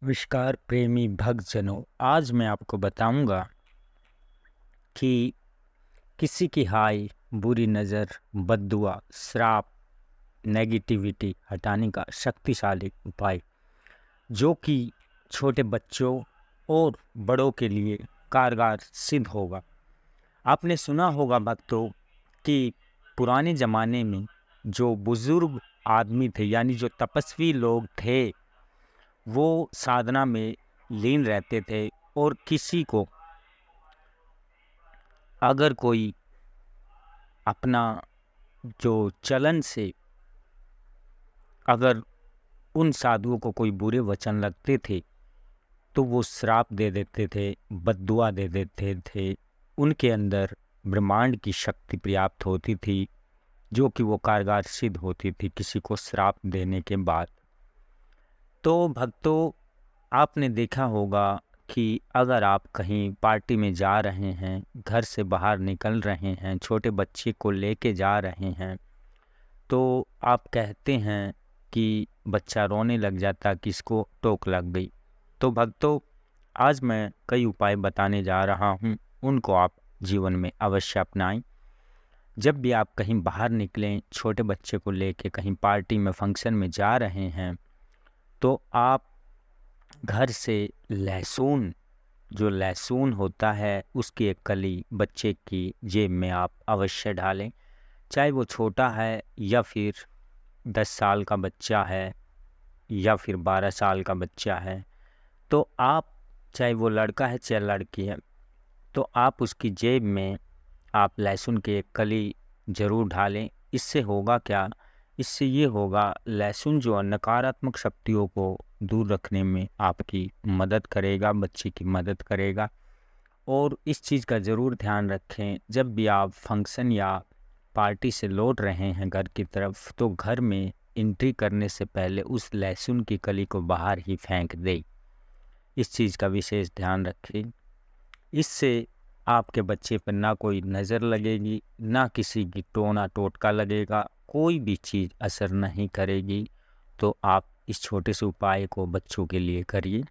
नमस्कार प्रेमी भक्तजनों। आज मैं आपको बताऊंगा कि किसी की हाय, बुरी नज़र, बद्दुआ, श्राप, नेगेटिविटी हटाने का शक्तिशाली उपाय जो कि छोटे बच्चों और बड़ों के लिए कारगर सिद्ध होगा। आपने सुना होगा भक्तों कि पुराने ज़माने में जो बुज़ुर्ग आदमी थे यानी जो तपस्वी लोग थे, वो साधना में लीन रहते थे और किसी को अगर कोई अपना जो चलन से अगर उन साधुओं को कोई बुरे वचन लगते थे तो वो श्राप दे देते थे, बद्दुआ दे देते थे। उनके अंदर ब्रह्मांड की शक्ति पर्याप्त होती थी जो कि वो कारगर सिद्ध होती थी किसी को श्राप देने के बाद। तो भक्तों, आपने देखा होगा कि अगर आप कहीं पार्टी में जा रहे हैं, घर से बाहर निकल रहे हैं, छोटे बच्चे को लेके जा रहे हैं, तो आप कहते हैं कि बच्चा रोने लग जाता कि इसको टोक लग गई। तो भक्तों, आज मैं कई उपाय बताने जा रहा हूँ, उनको आप जीवन में अवश्य अपनाएं। जब भी आप कहीं बाहर निकलें, छोटे बच्चे को लेके कहीं पार्टी में, फंक्शन में जा रहे हैं, तो आप घर से लहसुन होता है, उसकी एक कली बच्चे की जेब में आप अवश्य डालें। चाहे वो छोटा है या फिर 10 साल का बच्चा है या फिर 12 साल का बच्चा है, तो आप, चाहे वो लड़का है चाहे लड़की है, तो आप उसकी जेब में आप लहसुन की एक कली ज़रूर डालें। इससे होगा क्या? इससे ये होगा, लहसुन जो नकारात्मक शक्तियों को दूर रखने में आपकी मदद करेगा, बच्चे की मदद करेगा। और इस चीज़ का ज़रूर ध्यान रखें, जब भी आप फंक्शन या पार्टी से लौट रहे हैं घर की तरफ, तो घर में एंट्री करने से पहले उस लहसुन की कली को बाहर ही फेंक दें। इस चीज़ का विशेष ध्यान रखें। इससे आपके बच्चे पर ना कोई नज़र लगेगी, ना किसी की टोना टोटका लगेगा, कोई भी चीज़ असर नहीं करेगी। तो आप इस छोटे से उपाय को बच्चों के लिए करिए।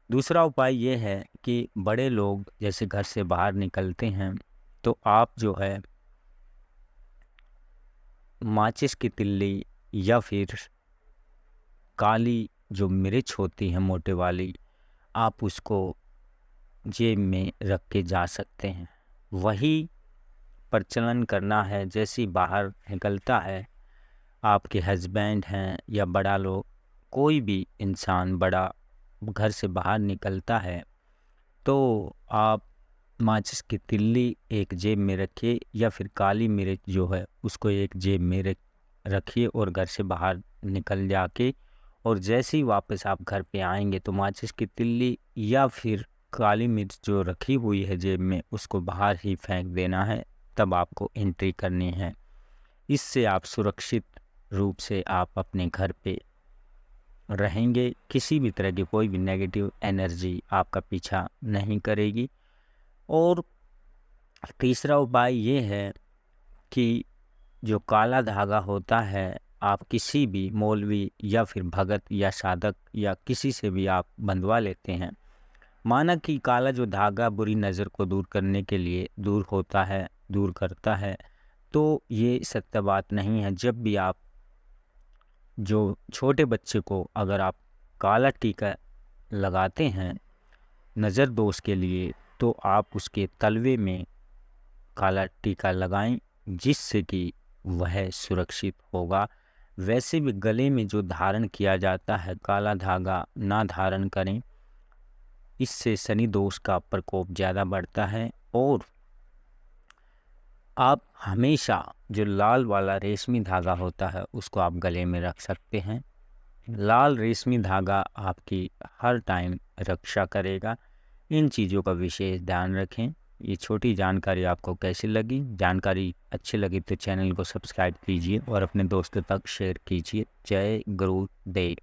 दूसरा उपाय ये है कि बड़े लोग जैसे घर से बाहर निकलते हैं, तो आप जो है माचिस की तिल्ली या फिर काली जो मिर्च होती है मोटे वाली, आप उसको जेब में रख के जा सकते हैं। वही प्रचलन करना है। जैसे ही बाहर निकलता है, आपके हस्बैंड हैं या बड़ा लोग, कोई भी इंसान बड़ा घर से बाहर निकलता है, तो आप माचिस की तिल्ली एक जेब में रखिए या फिर काली मिर्च जो है उसको एक जेब में रखिए और घर से बाहर निकल जाके, और जैसे ही वापस आप घर पे आएंगे तो माचिस की तिल्ली या फिर काली मिर्च जो रखी हुई है जेब में, उसको बाहर ही फेंक देना है। तब आपको एंट्री करनी है। इससे आप सुरक्षित रूप से आप अपने घर पे रहेंगे। किसी भी तरह की कोई भी नेगेटिव एनर्जी आपका पीछा नहीं करेगी। और तीसरा उपाय ये है कि जो काला धागा होता है, आप किसी भी मौलवी या फिर भगत या साधक या किसी से भी आप बंधवा लेते हैं। माना कि काला जो धागा बुरी नज़र को दूर करने के लिए दूर होता है, दूर करता है, तो ये सत्य बात नहीं है। जब भी आप जो छोटे बच्चे को अगर आप काला टीका लगाते हैं नज़र दोष के लिए, तो आप उसके तलवे में काला टीका लगाएं, जिससे कि वह सुरक्षित होगा। वैसे भी गले में जो धारण किया जाता है काला धागा ना धारण करें, इससे शनि दोष का प्रकोप ज़्यादा बढ़ता है। और आप हमेशा जो लाल वाला रेशमी धागा होता है उसको आप गले में रख सकते हैं। लाल रेशमी धागा आपकी हर टाइम रक्षा करेगा। इन चीज़ों का विशेष ध्यान रखें। ये छोटी जानकारी आपको कैसी लगी? जानकारी अच्छी लगी तो चैनल को सब्सक्राइब कीजिए और अपने दोस्तों तक शेयर कीजिए। जय गुरुदेव।